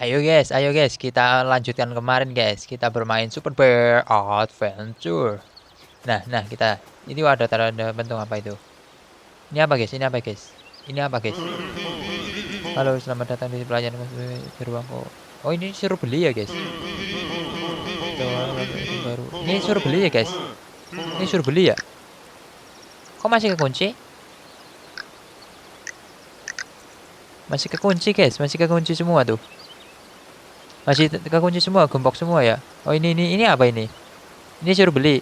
Ayo guys, kita lanjutkan kemarin guys. Kita bermain Super Bear Adventure. Nah, kita ini ada tanda bentuk apa itu? Ini apa guys? Ini apa guys? Ini apa guys? Halo, selamat datang di pelajaran beruangku. Oh, ini suruh beli ya guys? Baru. Ini suruh beli ya guys? Ini suruh beli ya? Kok masih kekunci? Masih kekunci guys, masih kekunci semua tuh. Masih kekunci semua, gembok semua ya. Oh ini apa ini? Ini suruh beli.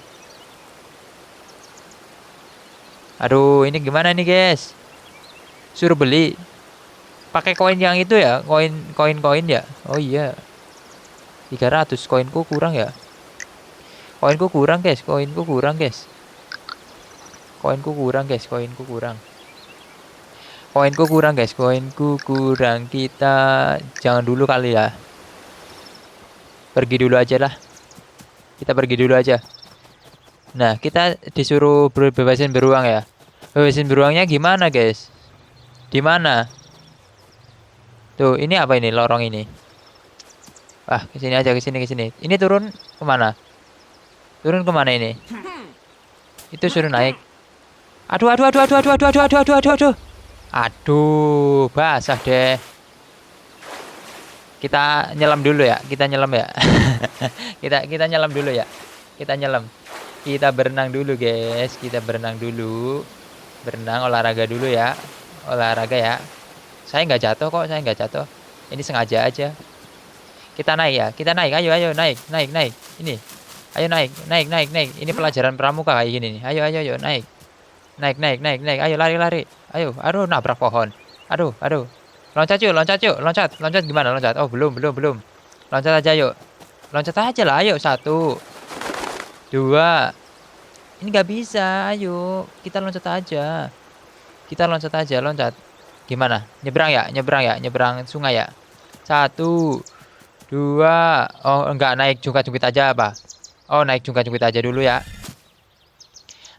Aduh, ini gimana nih guys? Suruh beli. Pakai koin yang itu ya, koin ya. Oh iya. 300 koinku kurang ya. Koinku kurang guys, koinku kurang guys. Koinku kurang guys, koinku kurang. Koinku kurang guys, koinku kurang. Kita jangan dulu kali ya. Pergi dulu aja lah. Kita pergi dulu aja. Nah, kita disuruh bebasin beruang ya. Bebasin beruangnya gimana guys? Di mana? Tuh, ini apa ini lorong ini? Ah, kesini aja, kesini. Ini turun kemana? Turun kemana ini? Itu suruh naik. Aduh. Aduh, basah deh. Kita nyelam dulu ya. Kita nyelam ya. kita nyelam dulu ya. Kita nyelam. Kita berenang dulu, guys. Kita berenang dulu. Berenang olahraga dulu ya. Olahraga ya. Saya nggak jatuh kok, saya nggak jatuh. Ini sengaja aja. Kita naik ya. Kita naik. Ayo naik. Ini. Ayo naik. Ini pelajaran pramuka kayak gini nih. Ayo naik. Naik. Ayo lari. Ayo, aduh nabrak pohon. Aduh. Loncat yuk. Loncat gimana loncat? Oh, belum. Loncat aja yuk. Loncat aja lah, ayo. 1 2. Ini nggak bisa. Ayo, kita loncat aja. Loncat. Gimana? Nyebrang ya? Nyebrang sungai ya? 1 2. Oh, enggak, naik jungkat-jungkit aja apa? Oh, naik jungkat-jungkit aja dulu ya.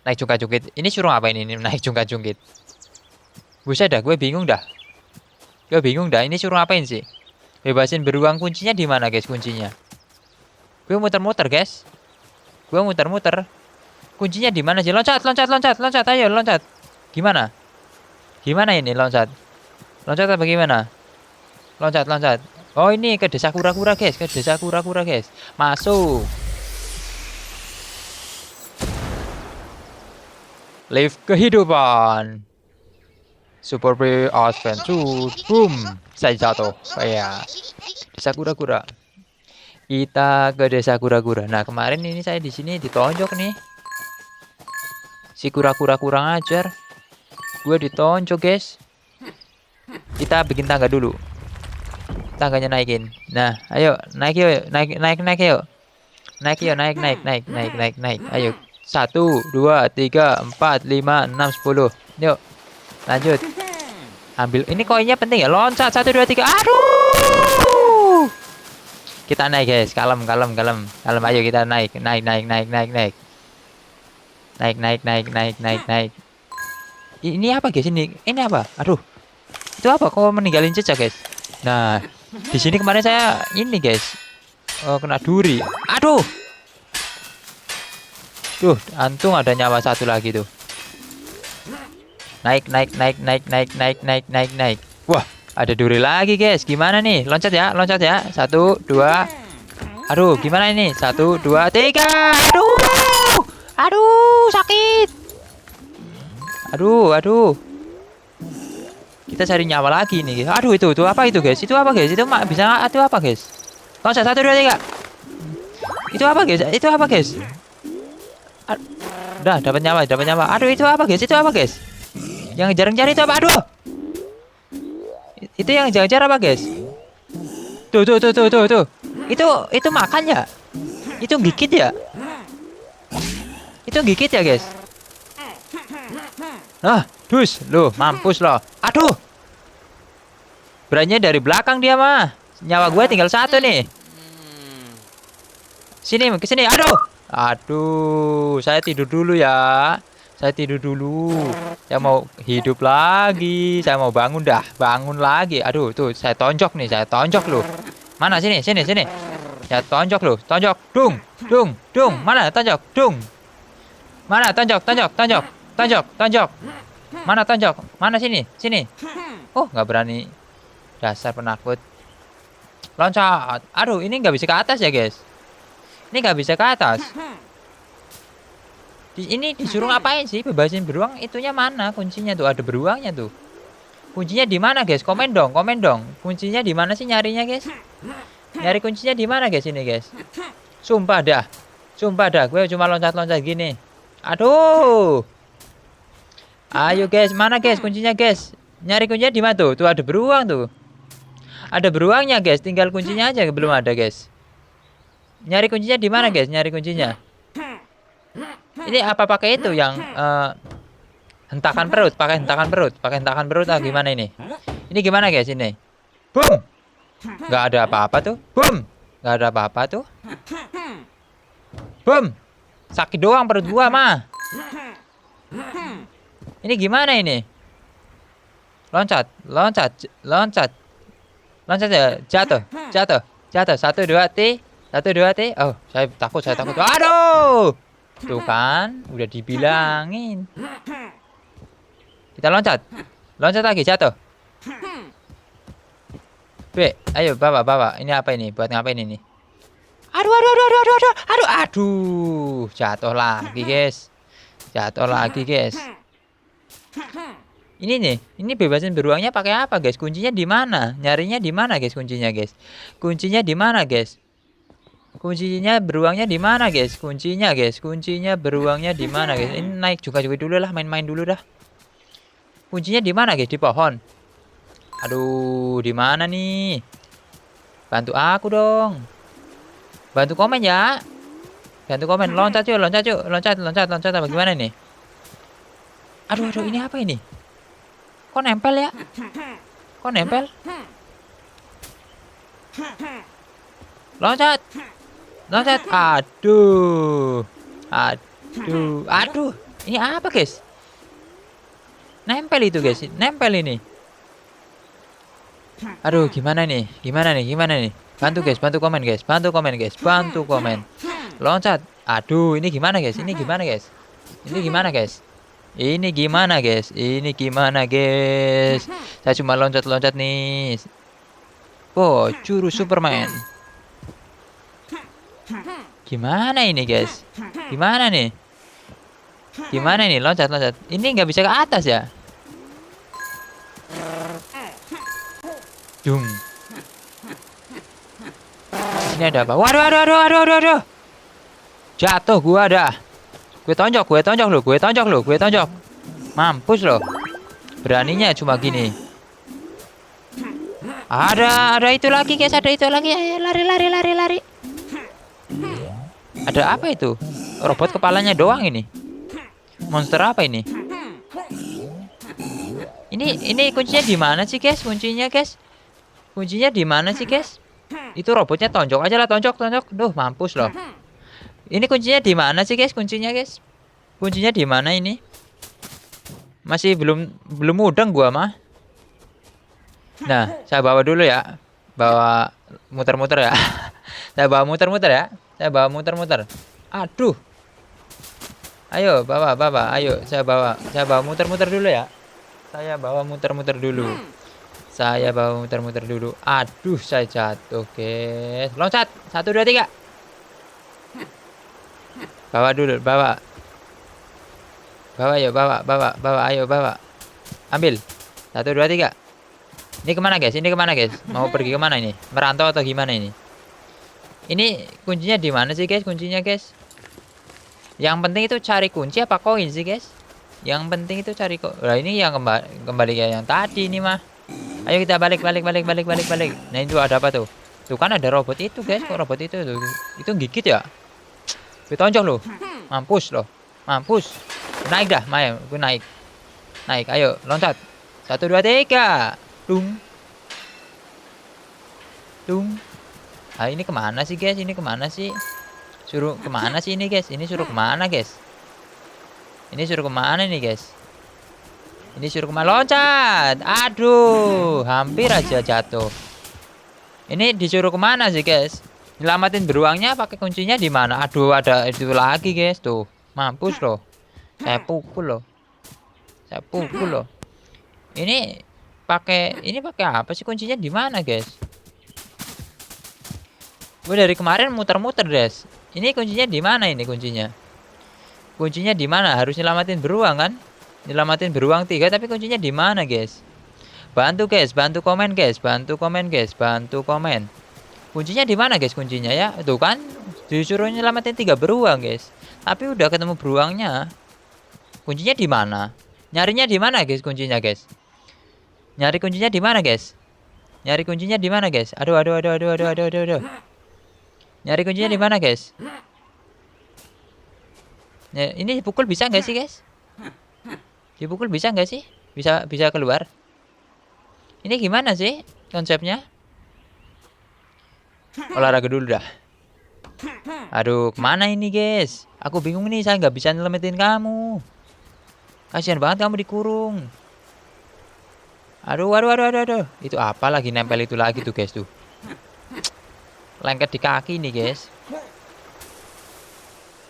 Naik jungkat-jungkit. Ini suruh apa ini naik jungkat-jungkit? Buset dah, gue bingung dah. Ini suruh apain sih? Bebasin beruang, kuncinya di mana, guys? Kuncinya. Gue muter-muter, guys. Kuncinya di mana sih? Loncat. Ayo, loncat. Gimana ini loncat? Loncat apa gimana? Loncat. Oh, ini ke desa kura-kura, guys. Masuk. Live kehidupan. Super Bear Adventure. Boom. Saya jatuh. Ya. Desa kura-kura. Kita ke desa kura-kura. Nah, kemarin ini saya di sini ditonjok nih. Si kura-kura kurang ajar. Gue ditonjok, guys. Kita bikin tangga dulu. Tangganya naikin. Nah, ayo, naik yuk. Naik yuk. Naik. Ayo. 1 2 3 4 5 6 10. Yuk. Lanjut. Ambil. Ini koinnya penting ya. Loncat 1 2 3. Aduh. Kita naik, guys. Kalem. Ayo kita naik. Naik. Ini apa, guys? Ini apa? Aduh. Itu apa? Kok meninggalin jejak, guys? Nah, di sini kemarin saya ini, guys. Oh, kena duri. Aduh. Tuh, antung ada nyawa 1 lagi tuh. Naik. Wah, ada duri lagi, guys. Gimana nih? Loncat ya. 1 2. Aduh, gimana ini? 1 2 3. Aduh, sakit. Aduh. Kita cari nyawa lagi nih. Aduh, itu apa itu, guys? Itu apa, guys? Itu bisa itu apa, guys? Loncat 1 2 3. Itu apa, guys? Udah, dapat nyawa. Aduh, itu apa, guys? Yang jarang cari itu apa? Aduh. Itu yang jarang apa, guys? Tuh. Itu makan ya? Itu gigit ya? Guys. Nah, dus, lo mampus lo. Aduh. Beraninya dari belakang dia mah. Nyawa gue tinggal 1 nih. Kesini. Aduh, saya tidur dulu ya. Saya mau hidup lagi. Saya mau bangun lagi. Aduh, tuh saya tonjok loh. Mana sini, sini, sini. Ya tonjok lu, tonjok. Dung, dung, dung. Mana tonjok? Dung. Mana tonjok, tonjok, tonjok, tonjok, tonjok. Mana tonjok? Mana sini, sini. Oh, nggak berani. Dasar penakut. Loncat. Aduh, ini nggak bisa ke atas ya, guys. Ini nggak bisa ke atas. Ini disuruh ngapain sih? Bebasin beruang. Itunya mana? Kuncinya tuh ada beruangnya tuh. Kuncinya di mana, guys? Komen dong, komen dong. Kuncinya di mana sih nyarinya, guys? Nyari kuncinya di mana, guys? Ini, guys. Sumpah dah. Sumpah dah. Gue cuma loncat-loncat gini. Aduh. Ayo, guys. Mana, guys? Kuncinya, guys. Nyari kuncinya di mana tuh? Tuh ada beruang tuh. Ada beruangnya, guys. Tinggal kuncinya aja belum ada, guys. Nyari kuncinya di mana, guys? Nyari kuncinya. Ini apa pakai itu yang hentakan perut? Pakai hentakan perut. Pakai hentakan perut gimana ini? Ini gimana, guys, ini? Boom. Nggak ada apa-apa tuh. Boom. Nggak ada apa-apa tuh. Boom. Sakit doang perut gua mah. Ini gimana ini? Loncat, loncat, loncat. Loncat ya, jatuh, jatuh, jatuh. 1 2 T, 1 2 T. Oh, saya takut, saya takut. Aduh, tuh kan, udah dibilangin. Kita loncat, loncat lagi, jatuh. B, ayo bawa, bawa. Ini apa ini? Buat ngapain ini? Aduh, aduh, aduh, aduh, aduh, aduh, aduh, aduh, jatuh lagi, guys. Jatuh lagi, guys. Ini nih, ini bebasin beruangnya pakai apa, guys? Kuncinya di mana? Nyarinya di mana, guys? Kuncinya, guys. Kuncinya di mana, guys? Kuncinya beruangnya di mana, guys? Kuncinya, guys. Kuncinya beruangnya di mana, guys? Ini naik juga dulu lah, main-main dulu dah. Kuncinya di mana, guys? Di pohon. Aduh, di mana nih? Bantu aku dong. Bantu komen ya. Bantu komen, loncat yuk, loncat yuk, loncat, loncat, loncat. Apa gimana nih? Aduh, aduh, ini apa ini? Kok nempel ya? Kok nempel? Loncat. Loncat. Aduh. Aduh. Aduh. Ini apa, guys? Nempel itu, guys. Nempel ini. Aduh, gimana nih? Gimana nih? Gimana nih? Bantu, guys. Bantu komen, guys. Bantu komen, guys. Bantu komen. Loncat. Aduh, ini gimana, guys? Ini gimana, guys? Ini gimana, guys? Ini gimana, guys? Ini gimana, guys? Saya cuma loncat-loncat nih. Oh, jurus Superman. Gimana ini, guys? Gimana nih? Gimana nih? Loncat-loncat. Ini nggak bisa ke atas ya? Dung. Ini ada apa? Waduh, waduh, waduh, waduh, waduh, waduh. Jatuh gua dah. Gue tonjok lu, gue tonjok lu, gue tonjok. Mampus lo. Beraninya cuma gini. Ada itu lagi, guys, ada itu lagi. Ayo, lari, lari, lari, lari. Ada apa itu? Robot kepalanya doang ini. Monster apa ini? Ini kuncinya di mana sih, guys? Kuncinya, guys. Kuncinya di mana sih, guys? Itu robotnya tonjok aja lah, tonjok, tonjok. Duh, mampus loh. Ini kuncinya di mana sih, guys? Kuncinya, guys. Kuncinya di mana ini? Masih belum mudeng gua mah. Nah, saya bawa dulu ya. Bawa muter-muter ya. Saya bawa muter-muter ya. Saya bawa muter-muter. Aduh. Ayo, bawa, bawa. Ayo, saya bawa. Saya bawa muter-muter dulu ya. Saya bawa muter-muter dulu. Saya bawa muter-muter dulu. Aduh, saya jatuh, guys. Loncat. 1 2 3. Bawa dulu, bawa. Bawa, yuk, bawa, bawa, bawa, ayo, bawa. Ambil. 1 2 3. Ini kemana, guys? Ini kemana, guys? Mau pergi kemana ini? Merantau atau gimana ini? Ini kuncinya di mana sih, guys? Kuncinya, guys. Yang penting itu cari kunci apa koin sih, guys? Yang penting itu cari koin. Nah, ini yang kembali kayak yang tadi ini mah. Ayo kita balik, balik, balik, balik, balik, balik. Nah, itu ada apa tuh? Tuh kan ada robot itu, guys. Kok robot itu tuh? Itu gigit ya? Gue tonjok loh. Mampus loh. Mampus. Naik dah, Maya. Gue naik. Naik, ayo, loncat. 1 2 3. Dung. Dung. Ah, ini kemana sih, guys? Ini kemana sih? Suruh kemana sih ini, guys? Ini suruh kemana, guys? Ini suruh kemana nih, guys? Ini suruh kemana? Loncat. Aduh, hampir aja jatuh. Ini disuruh kemana sih guys? Nyelamatin beruangnya pakai kuncinya di mana? Aduh, ada itu lagi guys tuh. Mampus loh. Saya pukul loh. Saya pukul loh. Ini pakai apa sih kuncinya di mana guys? Gue dari kemarin muter-muter guys. Ini kuncinya di mana ini kuncinya? Kuncinya di mana? Harus nyelamatin beruang kan? Nyelamatin beruang 3 tapi kuncinya di mana guys? Bantu guys, bantu komen guys, bantu komen guys, bantu komen. Kuncinya di mana guys kuncinya ya? Tuh kan disuruh nyelamatin 3 beruang guys. Tapi udah ketemu beruangnya. Kuncinya di mana? Nyarinya di mana guys kuncinya guys? Nyari kuncinya di mana guys? Nyari kuncinya di mana guys? Aduh aduh aduh aduh aduh aduh aduh aduh. Nyari kuncinya di mana guys? Ini dipukul bisa nggak sih guys? Dipukul bisa nggak sih? Bisa bisa keluar. Ini gimana sih konsepnya? Olahraga dulu dah. Aduh, kemana ini guys? Aku bingung nih, saya nggak bisa nyelamatin kamu. Kasihan banget kamu dikurung. Aduh, aduh, aduh, aduh, aduh. Itu apa lagi nempel itu lagi tuh guys tuh. Lengket di kaki nih guys.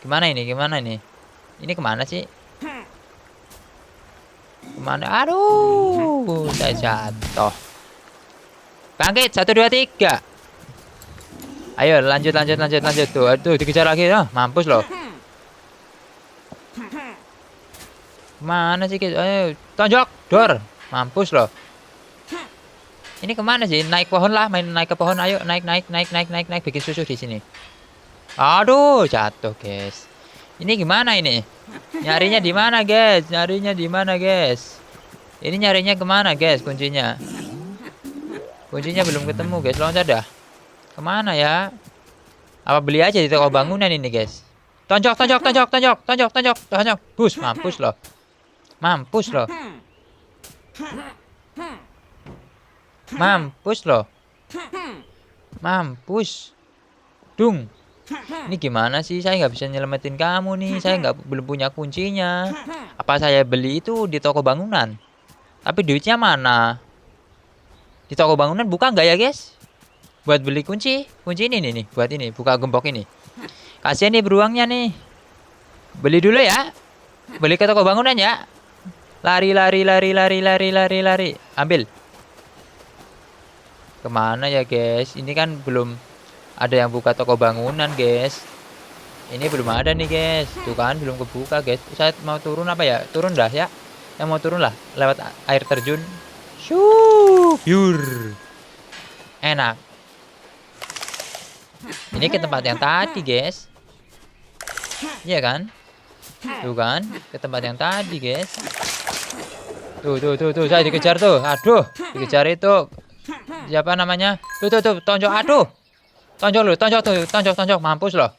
Gimana ini? Gimana ini? Ini kemana sih? Kemana? Aduh, saya jatuh. Bangkit, 1, 2, 3. Ayo lanjut lanjut lanjut lanjut tuh. Aduh, dikejar lagi. Mampus loh. Mana sih guys? Ayo, tonjok, dor. Mampus loh. Ini kemana sih? Naik pohon lah, main naik ke pohon. Ayo, naik naik naik naik naik naik bikin susu di sini. Aduh, jatuh guys. Ini gimana ini? Nyarinya di mana guys? Nyarinya di mana guys? Ini nyarinya kemana guys? Kuncinya? Kuncinya belum ketemu guys. Loncat dah. Kemana ya? Apa beli aja di toko bangunan ini guys? Tonjok, tonjok, tonjok, tonjok, tonjok, tonjok, tonjok. Bus, mampus loh. Mampus loh. Mampus loh. Mampus. Dung. Ini gimana sih? Saya nggak bisa nyelamatin kamu nih. Saya belum punya kuncinya. Apa saya beli itu di toko bangunan? Tapi duitnya mana? Di toko bangunan buka nggak ya guys? Buat beli kunci. Kunci ini nih, buat ini. Buka gembok ini. Kasihan nih beruangnya nih. Beli dulu ya. Beli ke toko bangunan ya. Lari, lari, lari, lari, lari, lari, lari. Ambil. Kemana ya guys? Ini kan belum ada yang buka toko bangunan guys. Ini belum ada nih guys. Tuh kan belum kebuka guys. Saya mau turun apa ya? Turun dah ya. Yang mau turun lah lewat air terjun. Shoo, biur. Enak. Ini ke tempat yang tadi guys. Iya kan? Tuh kan, ke tempat yang tadi guys. Tuh, saya dikejar tuh. Aduh, dikejar itu. Siapa namanya? Tuh, tonjok. Aduh. Tonjok lu, tonjok tuh, tonjok. Mampus loh.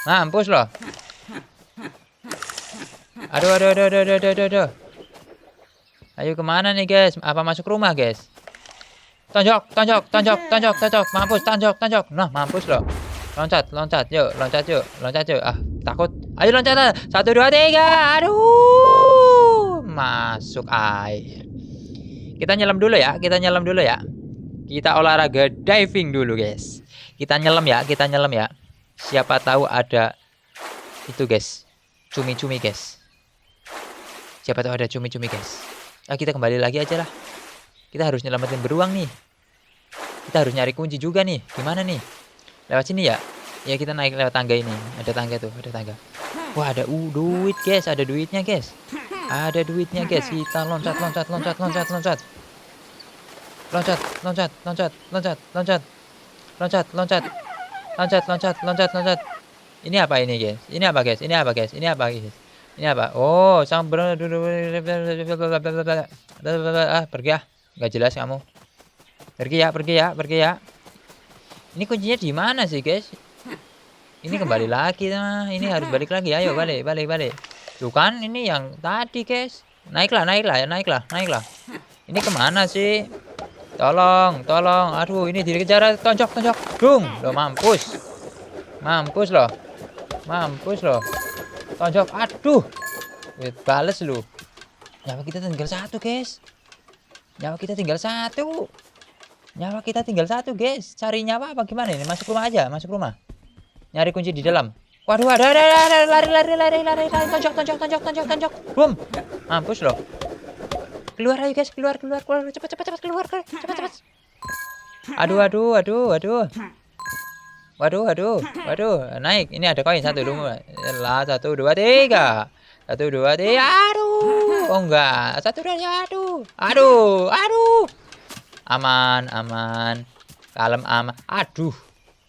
Mampus loh. Aduh. Ayo kemana nih guys? Apa masuk rumah guys? Tonjok. Mampus, tonjok. Nah, mampus loh. Loncat yuk. Ah, takut. Ayo loncat. 1, 2, 3. Aduh. Masuk air. Kita nyelam dulu ya. Kita olahraga diving dulu, guys. Kita nyelam ya. Siapa tahu ada itu, guys. Cumi-cumi, guys. Siapa tahu ada cumi-cumi, guys. Nah, kita kembali lagi aja lah. Kita harus nyelamatin beruang nih. Kita harus nyari kunci juga nih. Gimana nih? Lewat sini ya? Ya kita naik lewat tangga ini. Ada tangga tuh, ada tangga. Wah, ada duit, guys. Ada duitnya, guys. Kita loncat. Loncat. Ini apa ini, guys? Ini apa? Oh, pergi ya. Nggak jelas kamu. Pergi ya. Ini kuncinya di mana sih, guys? Ini kembali lagi nah. Ini harus balik lagi. Ayo balik. Tuh kan ini yang tadi, guys. Naiklah. Ini kemana sih? Tolong. Aduh, ini dikejar. Tonjok. Dung. Loh, mampus loh. Tonjok. Aduh. Bales lu. Nyawa kita tinggal 1, guys. Nyawa kita tinggal satu, guys. Cari nyawa apa gimana ini? Masuk rumah aja, masuk rumah. Nyari kunci di dalam. Waduh, ada, lari, tonjok. Boom. Mampus loh. Keluar ayo, guys, keluar. Cepat, keluar, cepat. Aduh. Waduh. Naik. Ini ada koin satu dulu. Lah, 1, 2, 3. 1, 2, 3. Aduh. Oh enggak. 1, 2, 3. Aduh. Aman. Kalem, aman. Aduh.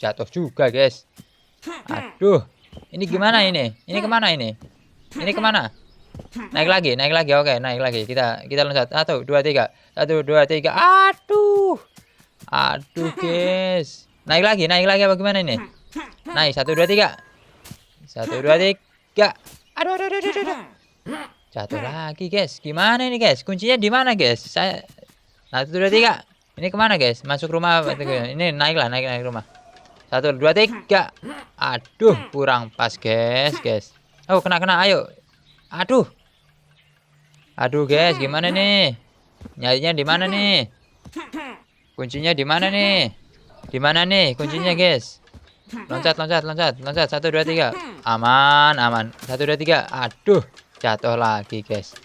Jatuh juga, guys. Aduh. Ini gimana ini? Ini kemana ini? Ini kemana? Naik lagi. Oke, naik lagi. Kita loncat. 1, 2, 3. 1, 2, 3. Aduh, guys. Naik lagi apa gimana ini? Naik. 1, 2, 3. 1, 2, 3. Aduh. Jatuh lagi, guys. Gimana ini, guys? Kuncinya di mana, guys? 1, 2, 3. Ini kemana, guys? Masuk rumah. Ini naik rumah. 1, 2, 3. Aduh, kurang pas, guys. Oh, kena. Ayo. Aduh, guys, gimana nih? Nyarinya di mana nih? Kuncinya di mana nih? Di mana nih kuncinya, guys? Loncat. 1, 2, 3. Aman. 1, 2, 3. Aduh, jatuh lagi, guys.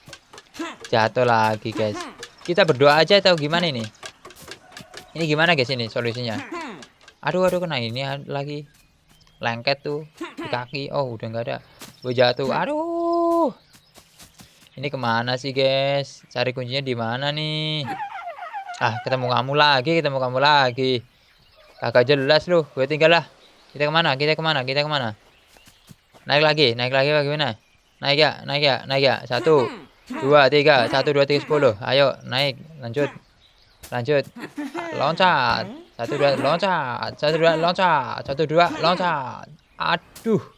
Kita berdoa aja atau gimana ini? Ini gimana, guys, ini solusinya? Aduh, kena ini lagi. Lengket tuh di kaki. Oh, udah nggak ada. Gue jatuh. Aduh. Ini kemana sih, guys? Cari kuncinya di mana nih? Ketemu kamu lagi. Kagak jelas lu. Gue tinggal lah. Kita kemana? Naik lagi bagaimana? Naik ya. 1, 2, 3. 1, 2, 3, 10. Ayo, naik. Lanjut. Loncat. 1, 2, loncat. 1, 2, loncat. Aduh.